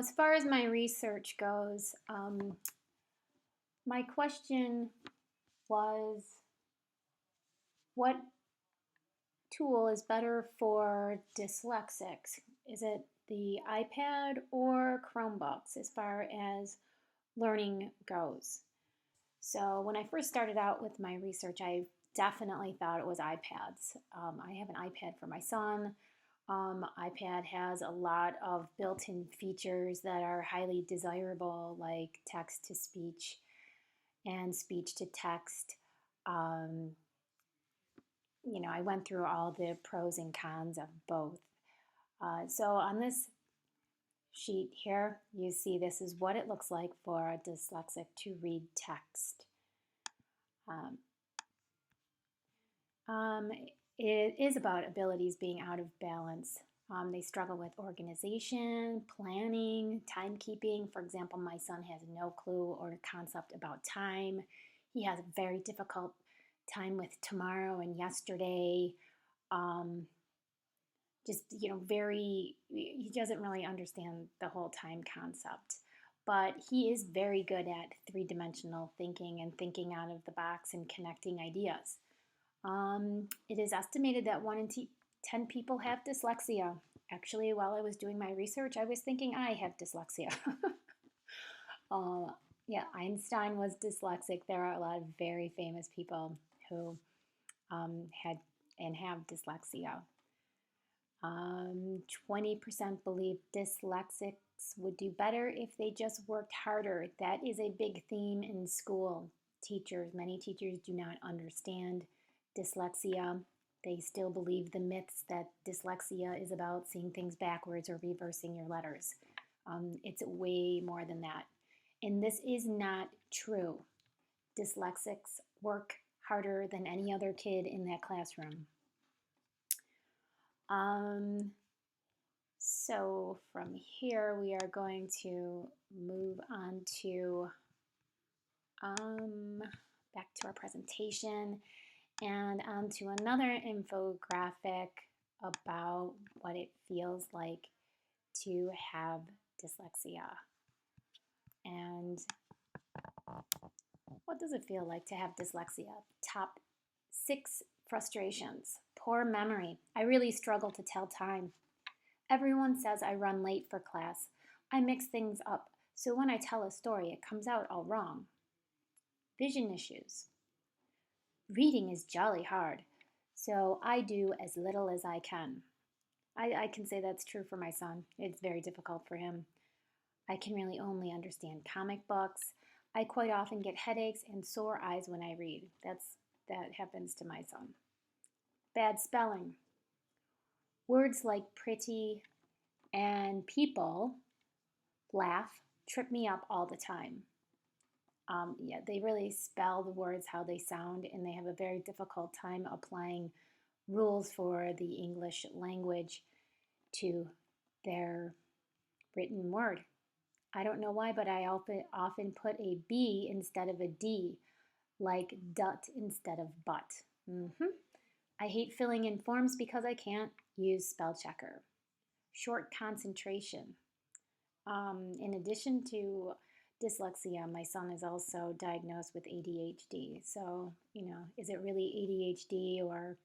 as far as my research goes, my question was what tool is better for dyslexics? Is it the iPad or Chromebooks as far as learning goes? So, when I first started out with my research, I definitely thought it was iPads. I have an iPad for my son. iPad has a lot of built in features that are highly desirable, like text to speech and speech to text. Um, I went through all the pros and cons of both. So on this sheet here, you see this is what it looks like for a dyslexic to read text. Um, um, it is about abilities being out of balance. They struggle with organization, planning, timekeeping. For example, my son has no clue or concept about time. He has a very difficult time with tomorrow and yesterday. Um, he doesn't really understand the whole time concept. But he is very good at three-dimensional thinking and thinking out of the box and connecting ideas. It is estimated that 1 in 10 people have dyslexia. Actually, while I was doing my research, I was thinking I have dyslexia. uh, yeah, Einstein was dyslexic. There are a lot of very famous people who had and have dyslexia. 20% believe dyslexics would do better if they just worked harder. That is a big theme in school. Many teachers do not understand dyslexia. They still believe the myths that dyslexia is about seeing things backwards or reversing your letters. It's way more than that. And this is not true. Dyslexics work harder than any other kid in that classroom. So from here, we are going to move on to back to our presentation and onto another infographic about what it feels like to have dyslexia. And what does it feel like to have dyslexia? Top 6 frustrations. Poor memory. I really struggle to tell time. Everyone says I run late for class. I mix things up, so when I tell a story, it comes out all wrong. Vision issues. Reading is jolly hard, so I do as little as I can. I can say that's true for my son. It's very difficult for him. I can really only understand comic books. I quite often get headaches and sore eyes when I read. That happens to my son. Bad spelling. Words like pretty and people, laugh, trip me up all the time. They really spell the words how they sound, and they have a very difficult time applying rules for the English language to their written word. I don't know why, but I often put a B instead of a D, like dut instead of but. I hate filling in forms because I can't use spell checker. Short concentration. In addition to dyslexia, my son is also diagnosed with ADHD. So, is it really ADHD or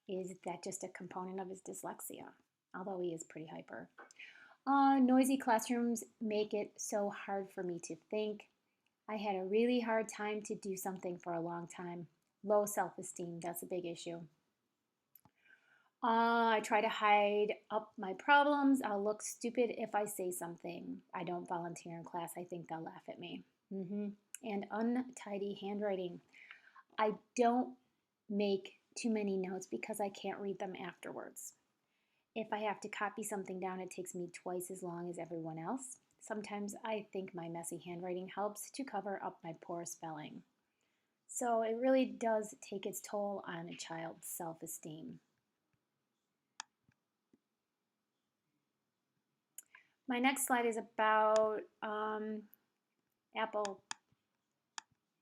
is that just a component of his dyslexia? Although he is pretty hyper. Noisy classrooms make it so hard for me to think. I had a really hard time to do something for a long time. Low self-esteem, that's a big issue. I try to hide up my problems. I'll look stupid if I say something. I don't volunteer in class. I think they'll laugh at me. And untidy handwriting. I don't make too many notes because I can't read them afterwards. If I have to copy something down, it takes me twice as long as everyone else. Sometimes I think my messy handwriting helps to cover up my poor spelling. So it really does take its toll on a child's self-esteem. My next slide is about Apple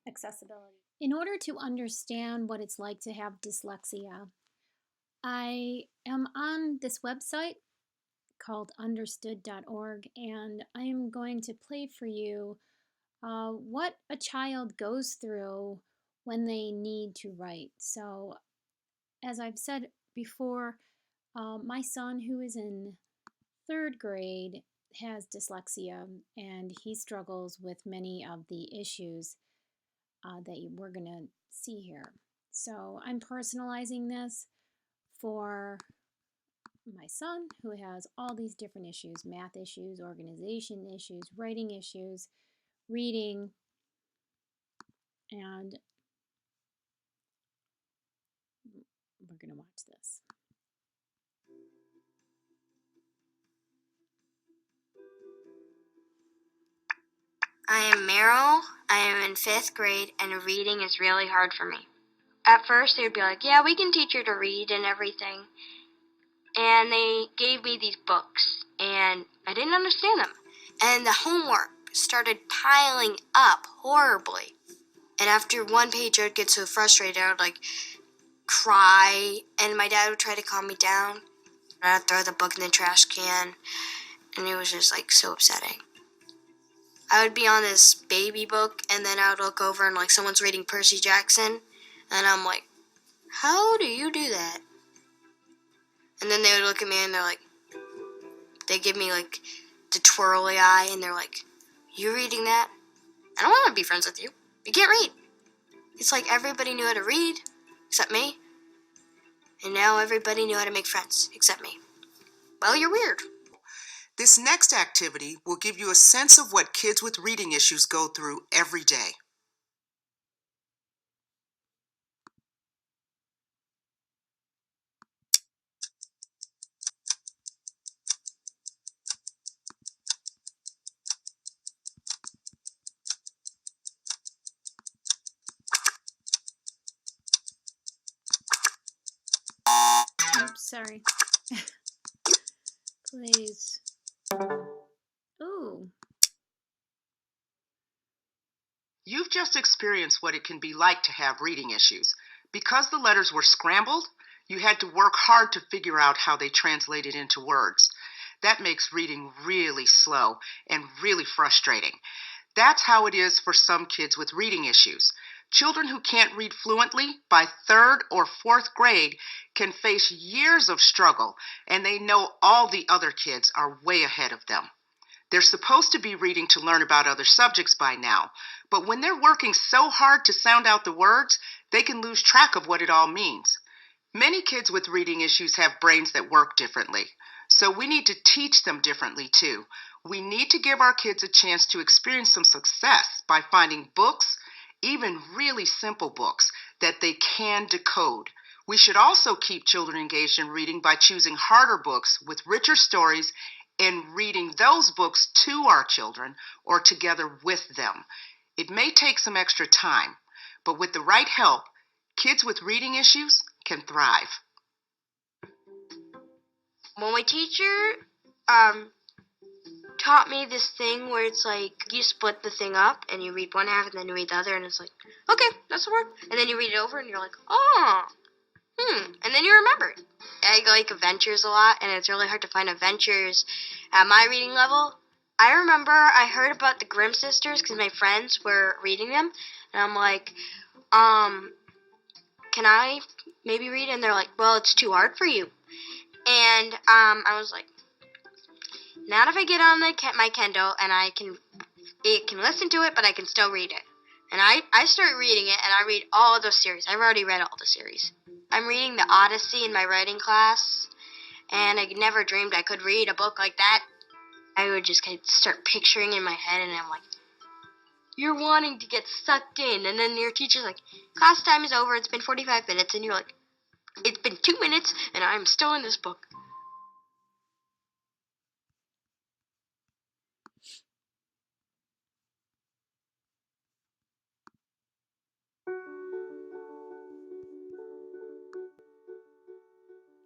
accessibility. In order to understand what it's like to have dyslexia, I am on this website called understood.org, and I am going to play for you what a child goes through when they need to write. So, as I've said before, my son, who is in third grade, has dyslexia, and he struggles with many of the issues that we're going to see here. So I'm personalizing this for my son, who has all these different issues: math issues, organization issues, writing issues, reading, and we're going to watch this. I am Meryl. I am in 5th grade, and reading is really hard for me. At first, they would be like, yeah, we can teach you to read and everything. And they gave me these books, and I didn't understand them. And the homework started piling up horribly. And after one page, I would get so frustrated, I would cry, and my dad would try to calm me down. I'd throw the book in the trash can, and it was just so upsetting. I would be on this baby book, and then I would look over and someone's reading Percy Jackson, and I'm like, how do you do that? And then they would look at me and they give me the twirly eye, and they're like, you reading that? I don't want to be friends with you. You can't read. It's like everybody knew how to read, except me. And now everybody knew how to make friends, except me. Well, you're weird. This next activity will give you a sense of what kids with reading issues go through every day. Oops, sorry. Please. Ooh. You've just experienced what it can be like to have reading issues. Because the letters were scrambled, you had to work hard to figure out how they translated into words. That makes reading really slow and really frustrating. That's how it is for some kids with reading issues. Children who can't read fluently by 3rd or 4th grade can face years of struggle, and they know all the other kids are way ahead of them. They're supposed to be reading to learn about other subjects by now, but when they're working so hard to sound out the words, they can lose track of what it all means. Many kids with reading issues have brains that work differently, so we need to teach them differently too. We need to give our kids a chance to experience some success by finding books, even really simple books, that they can decode. We should also keep children engaged in reading by choosing harder books with richer stories and reading those books to our children or together with them. It may take some extra time, but with the right help, kids with reading issues can thrive. Well, my teacher taught me this thing where it's you split the thing up and you read one half and then you read the other, and it's okay, that's the word. And then you read it over and you're like, oh, and then you remember it. I like adventures a lot, and it's really hard to find adventures at my reading level. I remember I heard about the Grimm sisters because my friends were reading them, and I'm like, can I maybe read? And they're like, well, it's too hard for you. And I was like, not if I get on my Kindle and it can listen to it, but I can still read it. And I start reading it, and I read all of those series. I've already read all the series. I'm reading the Odyssey in my writing class, and I never dreamed I could read a book like that. I would just start picturing in my head, and I'm like, you're wanting to get sucked in, and then your teacher's like, class time is over, it's been 45 minutes, and you're like, it's been 2 minutes, and I'm still in this book.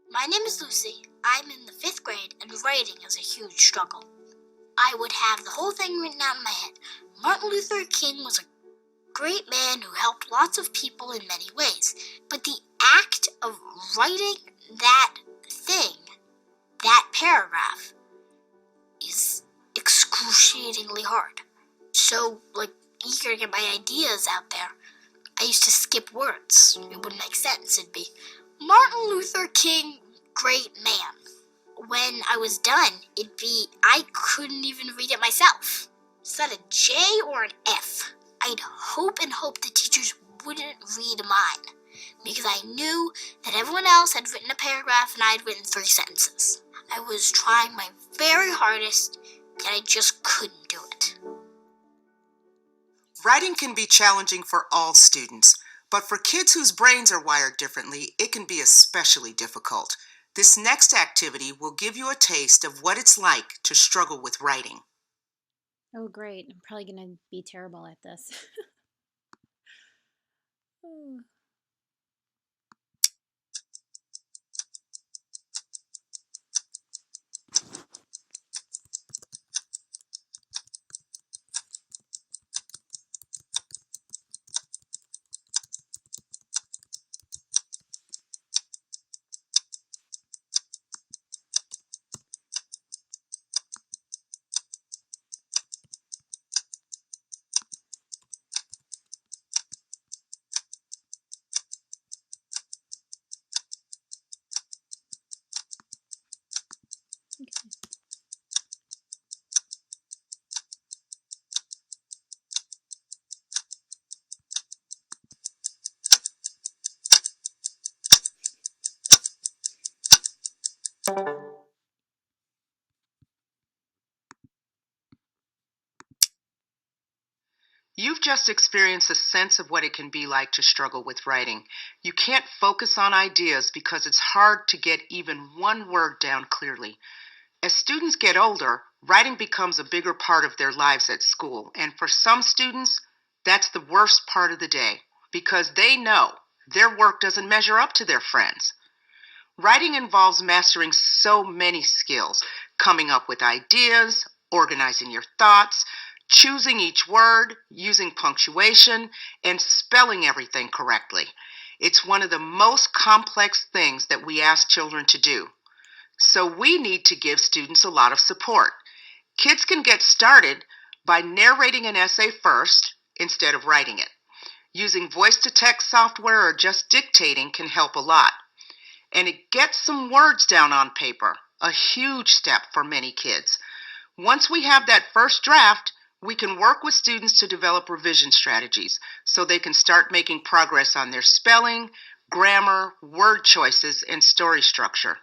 My name is Lucy. I'm in the 5th grade, and writing is a huge struggle. I would have the whole thing written out in my head. Martin Luther King was a great man who helped lots of people in many ways. But the act of writing that thing, that paragraph, excruciatingly hard. So, eager to get my ideas out there, I used to skip words. It wouldn't make sense. It'd be Martin Luther King, great man. When I was done, I couldn't even read it myself. Is that a J or an F? I'd hope the teachers wouldn't read mine, because I knew that everyone else had written a paragraph and I had written 3 sentences. I was trying my very hardest, yet I just couldn't do it. Writing can be challenging for all students, but for kids whose brains are wired differently, it can be especially difficult. This next activity will give you a taste of what it's like to struggle with writing. Oh, great. I'm probably going to be terrible at this. Oh. You've just experienced a sense of what it can be like to struggle with writing. You can't focus on ideas because it's hard to get even one word down clearly. As students get older, writing becomes a bigger part of their lives at school, and for some students, that's the worst part of the day because they know their work doesn't measure up to their friends. Writing involves mastering so many skills, coming up with ideas, organizing your thoughts, choosing each word, using punctuation, and spelling everything correctly. It's one of the most complex things that we ask children to do. So we need to give students a lot of support. Kids can get started by narrating an essay first instead of writing it. Using voice-to-text software or just dictating can help a lot. And it gets some words down on paper, a huge step for many kids. Once we have that first draft, we can work with students to develop revision strategies so they can start making progress on their spelling, grammar, word choices, and story structure.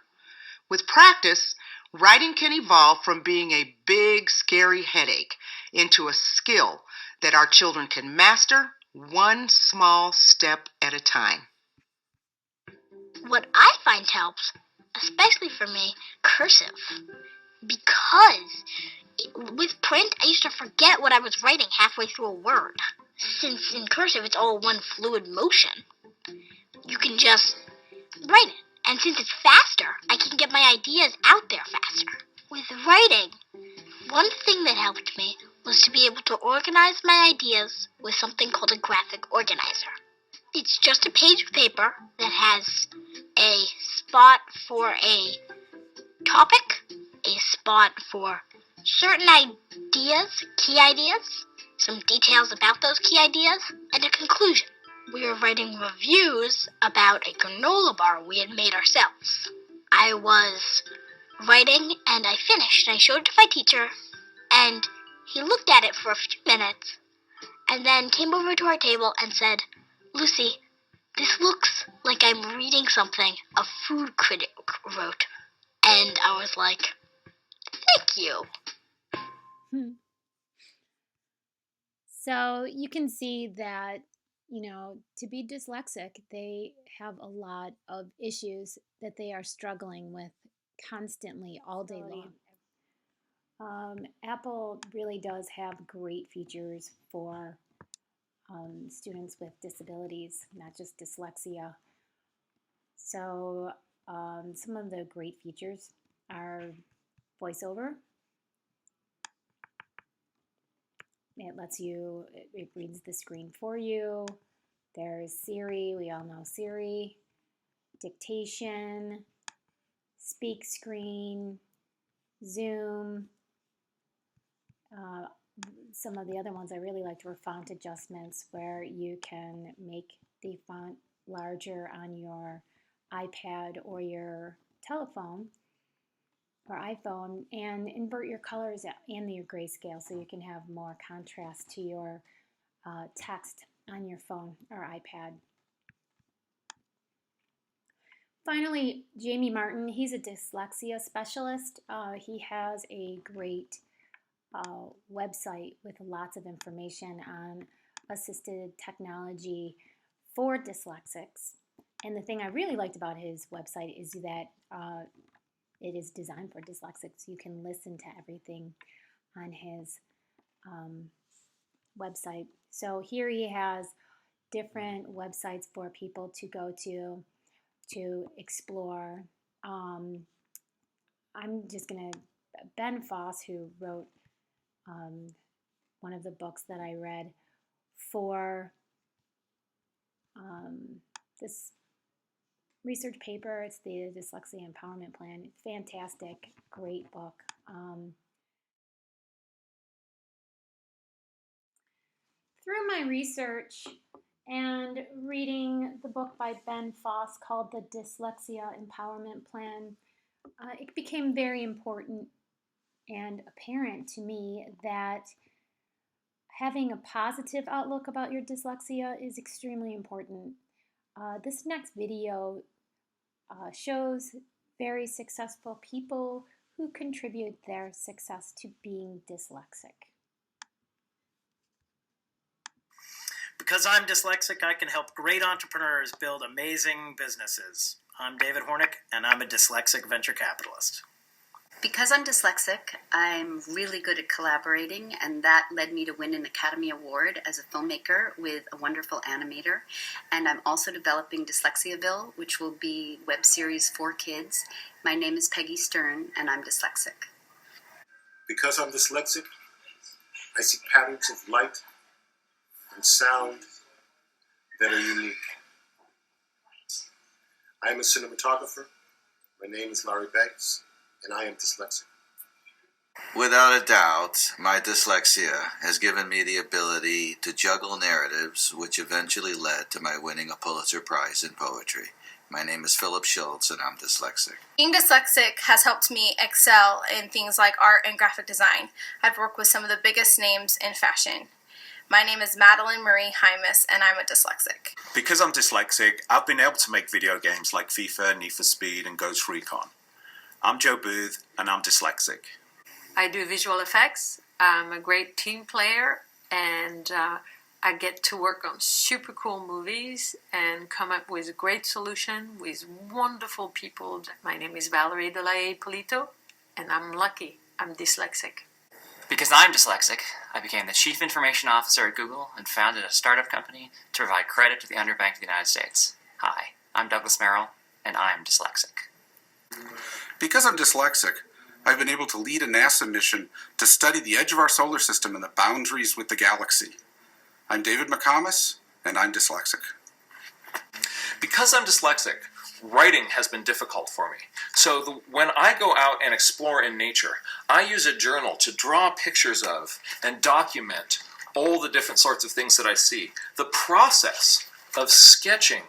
With practice, writing can evolve from being a big, scary headache into a skill that our children can master one small step at a time. What I find helps, especially for me, cursive. Because with print, I used to forget what I was writing halfway through a word. Since in cursive it's all one fluid motion, you can just write it. And since it's faster, I can get my ideas out there faster. With writing, one thing that helped me was to be able to organize my ideas with something called a graphic organizer. It's just a page of paper that has a spot for a topic, a spot for certain ideas, key ideas, some details about those key ideas, and a conclusion. We were writing reviews about a granola bar we had made ourselves. I was writing and I finished and I showed it to my teacher and he looked at it for a few minutes and then came over to our table and said, "Lucy, this looks like I'm reading something a food critic wrote." And I was like, "Thank you." So you can see that, to be dyslexic, they have a lot of issues that they are struggling with constantly all day long. Apple really does have great features for students with disabilities, not just dyslexia. So some of the great features are voiceover. It reads the screen for you. There's Siri, we all know Siri. Dictation, speak screen, Zoom, Some of the other ones I really liked were font adjustments, where you can make the font larger on your iPad or your telephone or iPhone, and invert your colors and your grayscale so you can have more contrast to your text on your phone or iPad. Finally, Jamie Martin, he's a dyslexia specialist. He has a great website with lots of information on assisted technology for dyslexics. And the thing I really liked about his website is that it is designed for dyslexics. You can listen to everything on his website. So here he has different websites for people to go to explore. I'm just going to, Ben Foss, who wrote one of the books that I read for this research paper, it's the Dyslexia Empowerment Plan. Fantastic, great book. Through my research and reading the book by Ben Foss called the Dyslexia Empowerment Plan, it became very important and apparent to me that having a positive outlook about your dyslexia is extremely important. This next video shows very successful people who contribute their success to being dyslexic. Because I'm dyslexic, I can help great entrepreneurs build amazing businesses. I'm David Hornick, and I'm a dyslexic venture capitalist. Because I'm dyslexic, I'm really good at collaborating, and that led me to win an Academy Award as a filmmaker with a wonderful animator. And I'm also developing Dyslexiaville, which will be a web series for kids. My name is Peggy Stern, and I'm dyslexic. Because I'm dyslexic, I see patterns of light and sound that are unique. I am a cinematographer. My name is Larry Banks, and I am dyslexic. Without a doubt, my dyslexia has given me the ability to juggle narratives, which eventually led to my winning a Pulitzer Prize in poetry. My name is Philip Schultz, and I'm dyslexic. Being dyslexic has helped me excel in things like art and graphic design. I've worked with some of the biggest names in fashion. My name is Madeline Marie Hymas, and I'm a dyslexic. Because I'm dyslexic, I've been able to make video games like FIFA, Need for Speed, and Ghost Recon. I'm Joe Booth, and I'm dyslexic. I do visual effects. I'm a great team player, and I get to work on super cool movies and come up with a great solution with wonderful people. My name is Valerie Delahaye Polito, and I'm lucky. I'm dyslexic. Because I'm dyslexic, I became the Chief Information Officer at Google and founded a startup company to provide credit to the underbanked of the United States. Hi, I'm Douglas Merrill, and I'm dyslexic. Because I'm dyslexic, I've been able to lead a NASA mission to study the edge of our solar system and the boundaries with the galaxy. I'm David McComas, and I'm dyslexic. Because I'm dyslexic, writing has been difficult for me. So when I go out and explore in nature, I use a journal to draw pictures of and document all the different sorts of things that I see. The process of sketching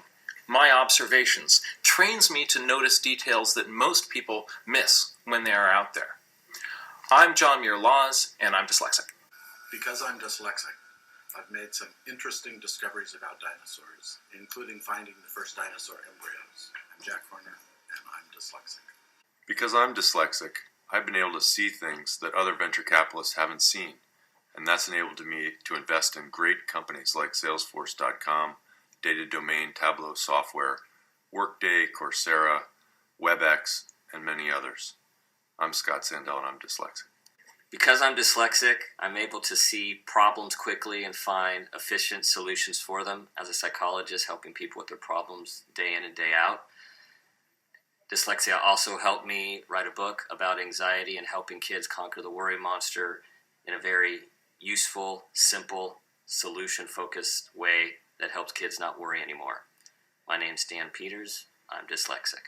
my observations trains me to notice details that most people miss when they are out there. I'm John Muir Laws, and I'm dyslexic. Because I'm dyslexic, I've made some interesting discoveries about dinosaurs, including finding the first dinosaur embryos. I'm Jack Horner, and I'm dyslexic. Because I'm dyslexic, I've been able to see things that other venture capitalists haven't seen, and that's enabled me to invest in great companies like Salesforce.com, Data Domain Tableau Software, Workday, Coursera, WebEx, and many others. I'm Scott Sandell, and I'm dyslexic. Because I'm dyslexic, I'm able to see problems quickly and find efficient solutions for them as a psychologist, helping people with their problems day in and day out. Dyslexia also helped me write a book about anxiety and helping kids conquer the worry monster in a very useful, simple, solution-focused way that helps kids not worry anymore. My name's Dan Peters. I'm dyslexic.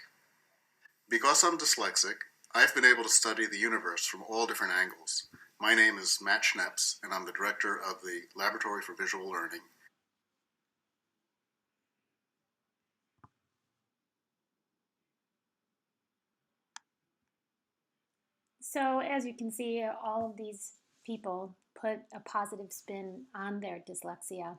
Because I'm dyslexic, I've been able to study the universe from all different angles. My name is Matt Schneps, and I'm the director of the Laboratory for Visual Learning. So as you can see, all of these people put a positive spin on their dyslexia.